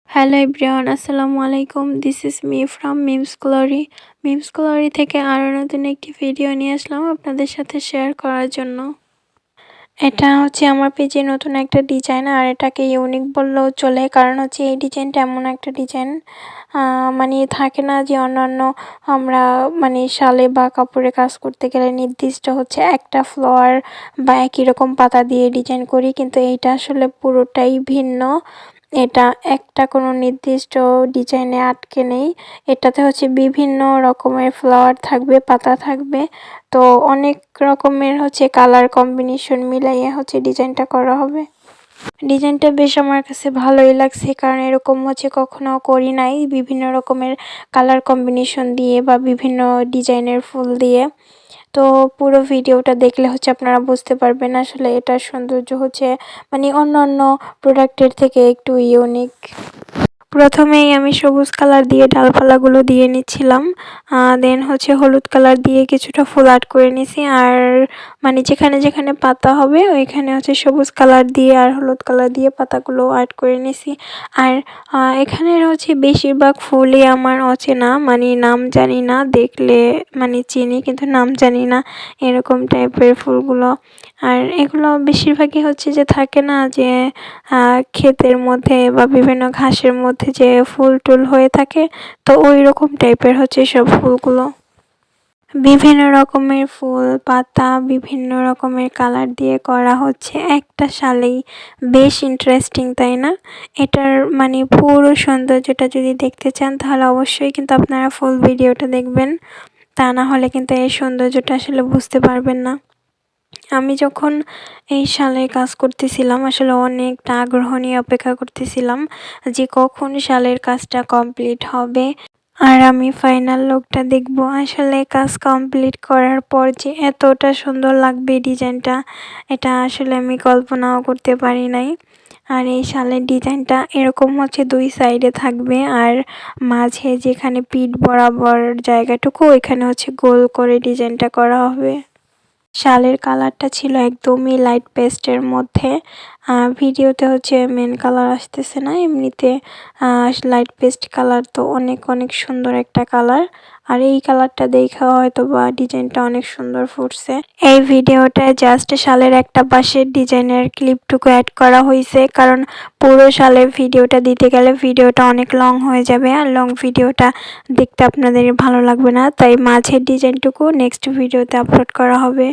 Hello everyone, আসসালামু আলাইকুম। This is me from memes glory. Memes glory থেকে আরও নতুন একটি ভিডিও নিয়ে আসলাম আপনাদের সাথে শেয়ার করার জন্য। এটা হচ্ছে আমার পেজে নতুন একটা ডিজাইন, আর এটাকে ইউনিক বললেও চলে, কারণ হচ্ছে এই ডিজাইনটা এমন একটা ডিজাইন মানে থাকে না যে অন্যান্য আমরা মানে শালে বা কাপড়ে কাজ করতে গেলে নির্দিষ্ট হচ্ছে একটা ফ্লাওয়ার বা একই রকম পাতা দিয়ে ডিজাইন করি, কিন্তু এইটা আসলে পুরোটাই ভিন্ন। এটা একটা কোনো নির্দিষ্ট ডিজাইনে আটকে নেই। এটাতে হচ্ছে বিভিন্ন রকমের ফ্লাওয়ার থাকবে, পাতা থাকবে। তো অনেক রকমের হচ্ছে কালার কম্বিনেশন মিলাইয়ে হচ্ছে ডিজাইনটা করা হবে। ডিজাইনটা বেশ আমার কাছে ভালোই লাগছে, কারণ এরকম হচ্ছে কখনো করি নাই, বিভিন্ন রকমের কালার কম্বিনেশন দিয়ে বা বিভিন্ন ডিজাইনের ফুল দিয়ে। তো পুরো ভিডিওটা দেখলে হচ্ছে আপনারা বুঝতে পারবেন আসলে এটার সৌন্দর্য হচ্ছে মানে অন্যান্য প্রোডাক্টের থেকে একটু ইউনিক। প্রথমেই আমি সবুজ কালার দিয়ে ডালপালাগুলো দিয়ে নিচ্ছিলাম, দেন হচ্ছে হলুদ কালার দিয়ে কিছুটা ফুল আর্ট করে নিছি, আর মানে যেখানে যেখানে পাতা হবে ওইখানে হচ্ছে সবুজ কালার দিয়ে আর হলুদ কালার দিয়ে পাতাগুলো আর্ট করে নিছি। আর এখানের হচ্ছে বেশিরভাগ ফুলই আমার অচেনা, মানে নাম জানি না, দেখলে মানে চিনি কিন্তু নাম জানি না, এরকম টাইপের ফুলগুলো। আর এগুলো বেশিরভাগই হচ্ছে যে থাকে না যে ক্ষেতের মধ্যে বা বিভিন্ন ঘাসের মধ্যে যে ফুল টুল হয়ে থাকে, তো ওই রকম টাইপের হচ্ছে সব ফুলগুলো। বিভিন্ন রকমের ফুল পাতা বিভিন্ন রকমের কালার দিয়ে করা হচ্ছে একটা শালেই, বেশ ইন্টারেস্টিং তাই না? এটার মানে পুরো সৌন্দর্যটা যদি দেখতে চান তাহলে অবশ্যই কিন্তু আপনারা ফুল ভিডিওটা দেখবেন, তা না হলে কিন্তু এই সৌন্দর্যটা আসলে বুঝতে পারবেন না। আমি যখন এই শালের কাজ করতেছিলাম আসলে অনেকটা আগ্রহ নিয়ে অপেক্ষা করতেছিলাম যে কখন শালের কাজটা কমপ্লিট হবে আর আমি ফাইনাল লুকটা দেখব। আসলে কাজ কমপ্লিট করার পর যে এতটা সুন্দর লাগবে ডিজাইনটা, এটা আসলে আমি কল্পনাও করতে পারি নাই। আর এই শালের ডিজাইনটা এরকম হচ্ছে দুই সাইডে থাকবে, আর মাঝে যেখানে পিঠ বরাবর জায়গাটুকু ওইখানে হচ্ছে গোল করে ডিজাইনটা করা হবে। শালের কালারটা ছিল একদমই লাইট পেস্টের মধ্যে, ভিডিওতে হচ্ছে মেন কালার আসতেছে না, এমনিতে লাইট পেস্ট কালার, তো অনেক অনেক সুন্দর একটা কালার। আর এই কালারটা দেখা হয়তো বা ডিজাইনটা অনেক সুন্দর ফুটছে। এই ভিডিওটা জাস্ট শালের একটা পাশের ডিজাইনের ক্লিপটুকু অ্যাড করা হয়েছে, কারণ পুরো শালের ভিডিওটা দিতে গেলে ভিডিওটা অনেক লং হয়ে যাবে, আর লং ভিডিওটা দেখতে আপনাদের ভালো লাগবে না, তাই মাঝের ডিজাইনটুকু নেক্সট ভিডিওতে আপলোড করা হবে।